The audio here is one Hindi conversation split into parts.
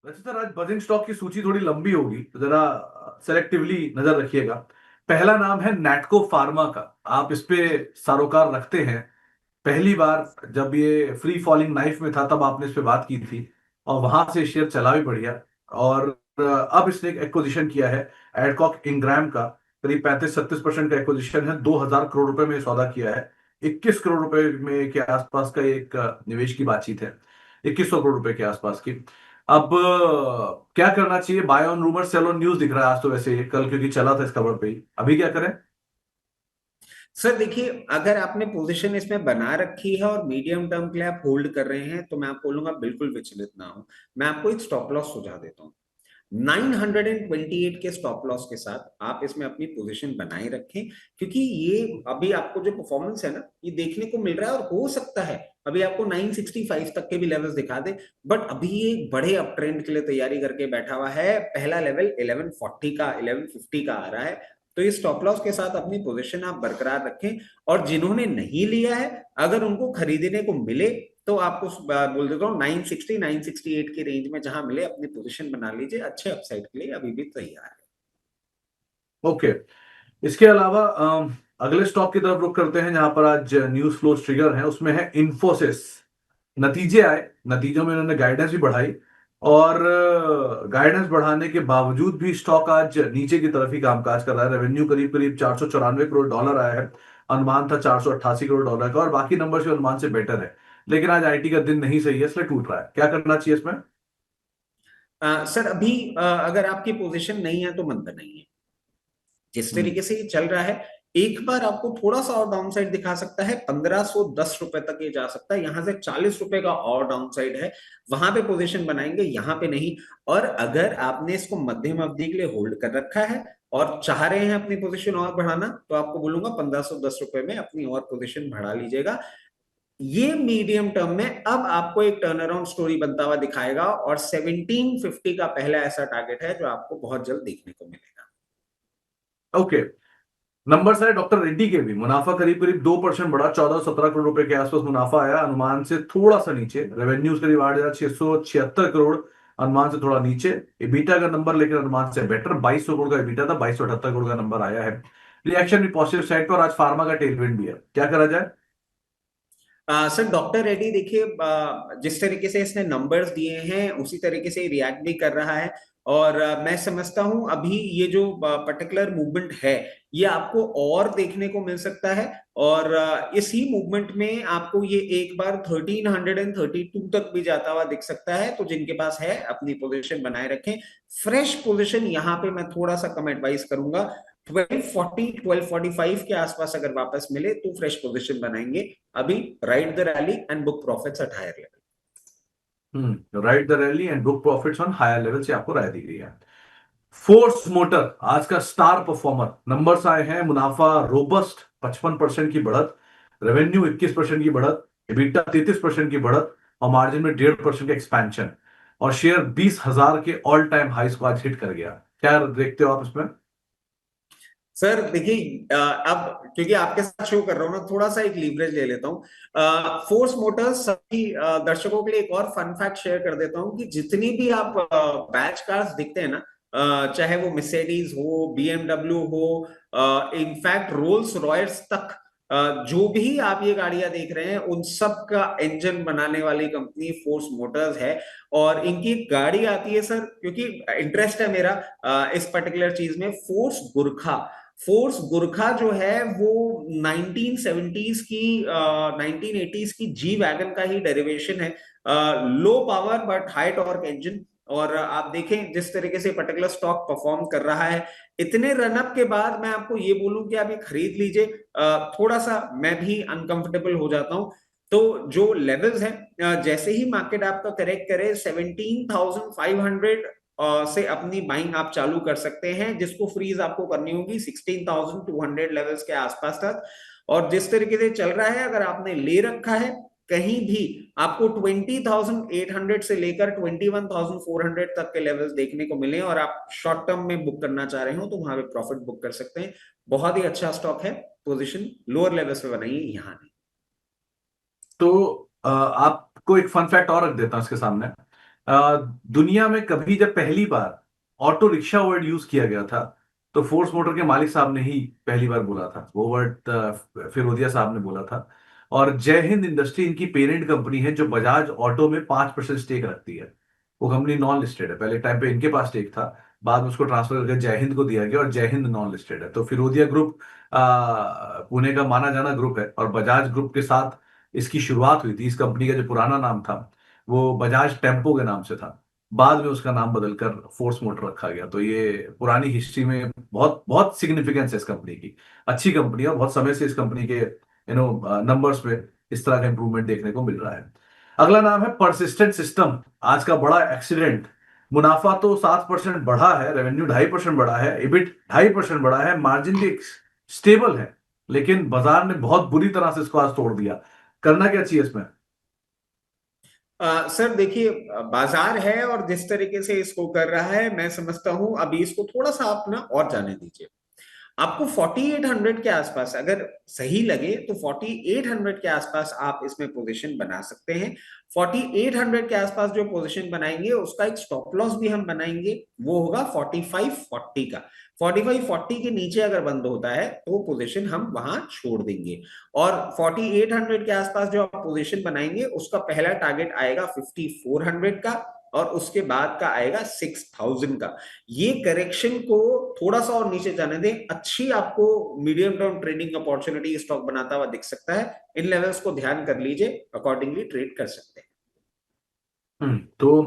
वैसे सर आज बजिंग स्टॉक की सूची थोड़ी लंबी होगी, तो जरा सेलेक्टिवली नजर रखिएगा। पहला नाम है नैटको फार्मा का। आप इस पे सरोकार रखते हैं? पहली बार जब ये फ्री फॉलिंग नाइफ में था तब आपने इस पे बात की थी, और वहां से शेयर चला भी बढ़िया। और अब इसने एक एक्विजिशन किया है एडकॉक इंग्राम का। करीब 35-36% का एक्विजिशन है। 2000 करोड़ रुपए में ये सौदा किया है। 21 करोड़ रुपए में के आसपास का एक निवेश की बातचीत है। 2100 करोड़ रुपए के आसपास की। अब क्या करना चाहिए? Buy on rumour sell on news दिख रहा है आज तो, वैसे कल क्योंकि चला था इस खबर पे ही। अभी क्या करें? सर देखिए, अगर आपने पोजीशन इसमें बना रखी है और मीडियम टर्म के लिए आप होल्ड कर रहे हैं तो मैं आपको बोलूंगा बिल्कुल विचलित ना हो। मैं आपको एक स्टॉप लॉस सुझा देता हूँ। 928 के स्टॉप लॉस के साथ आप इसमें अपनी पोजीशन बनाए रखें, क्योंकि ये अभी आपको जो परफॉर्मेंस है ना, ये देखने को मिल रहा है और हो सकता है अभी आपको 965 तक के भी लेवल्स दिखा दे। बट अभी ये एक बड़े अप ट्रेंड के लिए तैयारी करके बैठा हुआ है। पहला लेवल 1140 का, 1150 का आ रहा है। तो ये स्टॉप लॉस के साथ अपनी पोजीशन आप बरकरार रखें। और जिन्होंने नहीं लिया है, अगर उनको खरीदने को मिले तो आपको बोल देता हूँ 960 968 की रेंज में जहां मिले अपनी पोजीशन बना लीजिए। अच्छे अपसाइड के लिए अभी भी तैयार है। ओके। इसके अलावा अगले स्टॉक की तरफ रुख करते हैं जहां पर आज न्यूज फ्लो ट्रिगर है। उसमें है इन्फोसिस। नतीजे आए, नतीजों में उन्होंने गाइडेंस भी बढ़ाई, और गाइडेंस बढ़ाने के बावजूद भी स्टॉक आज नीचे की तरफ ही कामकाज कर रहा है। रेवेन्यू करीब करीब $494 करोड़ आया है। अनुमान था $488 करोड़ का, और बाकी नंबर से अनुमान से बेटर है। लेकिन आज आईटी का दिन नहीं सही है, इसलिए टूट रहा है। क्या करना चाहिए इसमें? सर अभी अगर आपकी पोजीशन नहीं है तो मत बनाइए। जिस हम्म। तरीके से ये चल रहा है, एक बार आपको थोड़ा सा और डाउन साइड दिखा सकता है। 1510 रुपए तक ये जा सकता है। यहां से 40 रुपए का और डाउन साइड है, वहां पे पोजीशन बनाएंगे, यहां पे नहीं। और अगर आपने इसको मध्यम अवधि के लिए होल्ड कर रखा है और चाह रहे हैं अपनी पोजीशन और बढ़ाना, तो आपको बोलूंगा 1510 रुपए में अपनी और पोजीशन बढ़ा लीजिएगा। ये मीडियम टर्म में अब आपको एक टर्न अराउंड स्टोरी बनता हुआ दिखाएगा, और 1750 का पहला ऐसा टारगेट है जो आपको बहुत जल्द देखने को मिलेगा। ओके। नंबर है डॉक्टर रेड्डी के भी। मुनाफा करीब करीब 2% बढ़ा, 14-17 करोड़ रुपए के आसपास मुनाफा आया, अनुमान से थोड़ा सा नीचे। रेवेन्यूज करीब 8,676 करोड़, अनुमान से थोड़ा नीचे। एबिटा का नंबर लेकिन अनुमान से बेटर, 2200 करोड़ का एबिटा था, 2278 करोड़ का नंबर आया है। रिएक्शन भी पॉजिटिव साइड पर, और आज फार्मा का टेलविंड भी है। क्या करा जाए? सर डॉक्टर रेड्डी देखिए, जिस तरीके से इसने नंबर्स दिए हैं उसी तरीके से रिएक्ट भी कर रहा है। और मैं समझता हूं अभी ये जो पर्टिकुलर मूवमेंट है, ये आपको और देखने को मिल सकता है। और इसी मूवमेंट में आपको ये एक बार 1332 तक भी जाता हुआ दिख सकता है। तो जिनके पास है अपनी पोजीशन बनाए रखें। फ्रेश पोजीशन यहाँ पे मैं थोड़ा सा कम एडवाइस करूंगा। 1240 1245 के आसपास अगर वापस मिले तो फ्रेश पोजीशन बनाएंगे। अभी ride the rally and book profits at higher level. Right the rally and book profits on higher level से आपको राय दी गई है। फोर्स मोटर आज का स्टार परफॉर्मर। नंबर्स आए हैं, मुनाफा रोबस्ट 55% की बढ़त, रेवेन्यू 21% की बढ़त, EBITDA 33% की बढ़त, और मार्जिन में 1.5% का एक्सपेंशन। और शेयर 20,000 के ऑल टाइम हाई को आज हिट कर गया। क्या देखते हो आप इसमें? सर देखिए, अब क्योंकि आपके साथ शो कर रहा हूं ना, थोड़ा सा एक लीवरेज ले लेता हूँ। फोर्स मोटर्स सभी दर्शकों के लिए एक और फन फैक्ट शेयर कर देता हूँ कि जितनी भी आप बैच कार्स दिखते हैं ना, चाहे वो मर्सिडीज हो, बीएमडब्ल्यू हो, इनफैक्ट रोल्स रॉयस तक, जो भी आप ये गाड़ियां देख रहे हैं उन सब का इंजन बनाने वाली कंपनी फोर्स मोटर्स है। और इनकी एक गाड़ी आती है सर, क्योंकि इंटरेस्ट है मेरा इस पर्टिकुलर चीज में, फोर्स गुरखा। फोर्स गुरखा जो है वो 1970s की 1980s की जी वैगन का ही डेरिवेशन है। Low power but high torque engine. और आप देखें जिस तरीके से पर्टिकुलर स्टॉक परफॉर्म कर रहा है, इतने रनअप के बाद मैं आपको ये बोलूं कि आप ये खरीद लीजिए, थोड़ा सा मैं भी अनकंफर्टेबल हो जाता हूं। तो जो लेवल्स हैं, जैसे ही मार्केट आपका करेक्ट करे 17,500 से अपनी बाइंग आप चालू कर सकते हैं, जिसको फ्रीज आपको करनी होगी 16,200 लेवल्स के आसपास तक। और जिस तरीके से चल रहा है, अगर आपने ले रखा है कहीं भी, आपको 20,800 से लेकर 21,400 तक के लेवल्स देखने को मिले, और आप शॉर्ट टर्म में बुक करना चाह रहे हो तो वहां पे प्रॉफिट बुक कर सकते हैं। बहुत ही अच्छा स्टॉक है। पोजीशन लोअर लेवल्स पे बनाइए, यहां नहीं। तो आपको एक फन फैक्ट और रख देता हूं इसके सामने। दुनिया में कभी जब पहली बार ऑटो रिक्शा वर्ड यूज किया गया था, तो फोर्स मोटर के मालिक साहब ने ही पहली बार बोला था वो वर्ड, फिरोदिया साहब ने बोला था। और जय हिंद इंडस्ट्री इनकी पेरेंट कंपनी है, जो बजाज ऑटो में 5% स्टेक रखती है। वो कंपनी नॉन लिस्टेड है, पहले टाइम पे इनके पास स्टेक था, बाद में उसको ट्रांसफर करके जय हिंद को दिया गया, और जय हिंद नॉन लिस्टेड है। तो फिरोदिया ग्रुप पुणे का माना जाना ग्रुप है, और बजाज ग्रुप के साथ इसकी शुरुआत हुई थी। इस कंपनी का जो पुराना नाम था वो बजाज टेम्पो के नाम से था, बाद में उसका नाम बदलकर फोर्स मोटर रखा गया। तो ये पुरानी हिस्ट्री में बहुत बहुत सिग्निफिकेंस है इस कंपनी की। अच्छी कंपनी है, और बहुत समय से इस कंपनी के नंबर्स पे इस तरह का इंप्रूवमेंट देखने को मिल रहा है। अगला नाम है परसिस्टेंट सिस्टम। आज का बड़ा एक्सीडेंट। मुनाफा तो 7% बढ़ा है, रेवेन्यू 2.5% बढ़ा है, इबिट 2.5% बढ़ा है, मार्जिन भी स्टेबल है, लेकिन बाजार ने बहुत बुरी तरह से इसको आज तोड़ दिया। करना क्या चाहिए इसमें? सर देखिए, बाजार है और जिस तरीके से इसको कर रहा है, मैं समझता हूं अभी इसको थोड़ा सा आप ना और जाने दीजिए। आपको 4800 के आसपास अगर सही लगे तो 4800 के आसपास आप इसमें पोजीशन बना सकते हैं। 4800 के आसपास जो पोजीशन बनाएंगे उसका एक स्टॉप लॉस भी हम बनाएंगे, वो होगा 4540 का। 4540 के नीचे अगर बंद होता है तो पोजीशन हम वहां छोड़ देंगे। और 4800 के आसपास जो आप पोजीशन बनाएंगे उसका पहला टारगेट आएगा 5400 का, और उसके बाद का आएगा 6000 का। ये करेक्शन को थोड़ा सा और नीचे जाने दें, अच्छी आपको medium term trading opportunity stock बनाता हुआ दिख सकता है। इन लेवल्स को ध्यान कर लीजिए, अकॉर्डिंगली ट्रेड कर सकते हैं। तो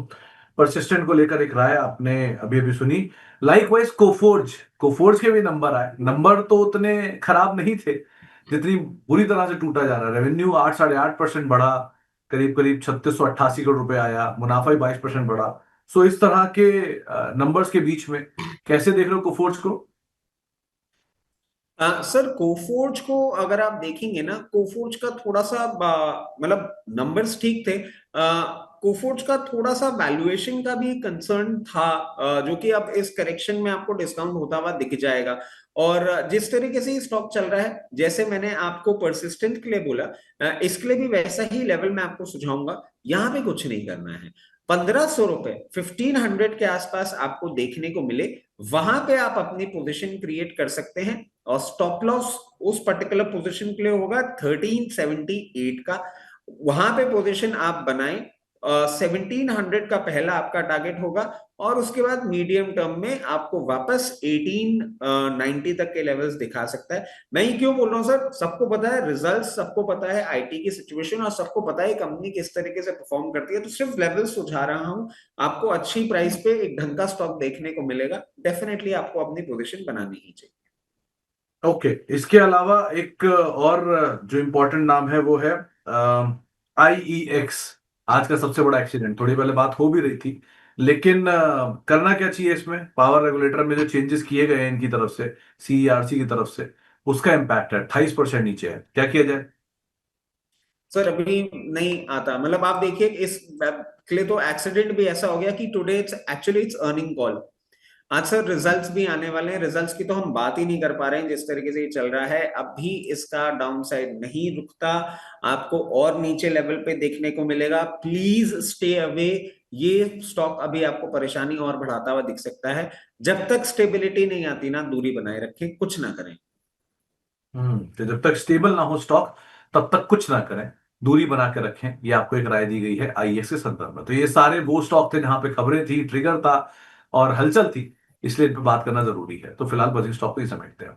परसिस्टेंट को लेकर एक राय आपने अभी अभी सुनी। लाइकवाइज कोफोर्ज, कोफोर्ज के भी नंबर आए, नंबर तो उतने खराब नहीं थे जितनी बुरी तरह से टूटा जा रहा है। रेवेन्यू 8.8% बढ़ा, करीब करीब 3688 करोड़ रुपए आया, मुनाफा ही 22% बढ़ा। सो इस तरह के नंबर्स के बीच में कैसे देख रहे हो कोफोर्ज को? सर कोफोर्ज को अगर आप देखेंगे ना, कोफोर्ज का थोड़ा सा मतलब नंबर्स ठीक थे। कोफोर्ज का थोड़ा सा वैल्यूएशन का भी कंसर्न था, जो कि अब इस करेक्शन में आपको डिस्काउंट होता हुआ दिख जाएगा। और जिस तरीके से स्टॉक चल रहा है, जैसे मैंने आपको परसिस्टेंट के लिए बोला, इसके लिए भी वैसा ही लेवल मैं आपको सुझाऊंगा। यहाँ पे कुछ नहीं करना है। 1500 रुपए 1500 के आसपास आपको देखने को मिले, वहां पे आप अपनी पोजीशन क्रिएट कर सकते हैं। और स्टॉप लॉस उस पर्टिकुलर पोजीशन के लिए होगा 1378 का। वहां पे पोजीशन आप बनाएं। 1700 का पहला आपका टारगेट होगा, और उसके बाद मीडियम टर्म में आपको वापस 1890 तक के लेवल्स दिखा सकता है। मैं ये क्यों बोल रहा हूँ सर, सबको पता है रिजल्ट्स, सबको पता है आईटी की सिचुएशन, और सबको पता है कंपनी किस तरीके से परफॉर्म करती है, तो सिर्फ लेवल्स सुझा रहा हूं। आपको अच्छी प्राइस पे एक ढंग का स्टॉक देखने को मिलेगा, डेफिनेटली आपको अपनी पोजीशन बनानी ही चाहिए। ओके, इसके अलावा एक और जो इम्पोर्टेंट नाम है वो है IEX। आज का सबसे बड़ा एक्सीडेंट, थोड़ी पहले बात हो भी रही थी, लेकिन करना क्या चाहिए इसमें? पावर रेगुलेटर में जो चेंजेस किए गए हैं इनकी तरफ से, CERC की तरफ से, उसका इम्पैक्ट है 28% नीचे है, क्या किया जाए? सर अभी नहीं आता, मतलब आप देखिए इस के लिए तो एक्सीडेंट भी ऐसा हो गया कि today it's actually it's earning call. आज सर रिजल्ट्स भी आने वाले हैं, रिजल्ट्स की तो हम बात ही नहीं कर पा रहे हैं जिस तरीके से ये चल रहा है। अभी इसका डाउन साइड नहीं रुकता, आपको और नीचे लेवल पे देखने को मिलेगा। Please stay away. ये स्टॉक अभी आपको परेशानी और बढ़ाता हुआ दिख सकता है। जब तक स्टेबिलिटी नहीं आती ना, दूरी बनाए रखें, कुछ ना करें। तो जब तक स्टेबल ना हो स्टॉक, तब तक कुछ ना करें, दूरी बना के रखें, ये आपको एक राय दी गई है IEX के संदर्भ में। तो ये सारे वो स्टॉक थे जहां पे खबरें थी, ट्रिगर था और हलचल थी, इसलिए इन पे बात करना जरूरी है। तो फिलहाल बजिंग स्टॉक को ही समेटते हैं।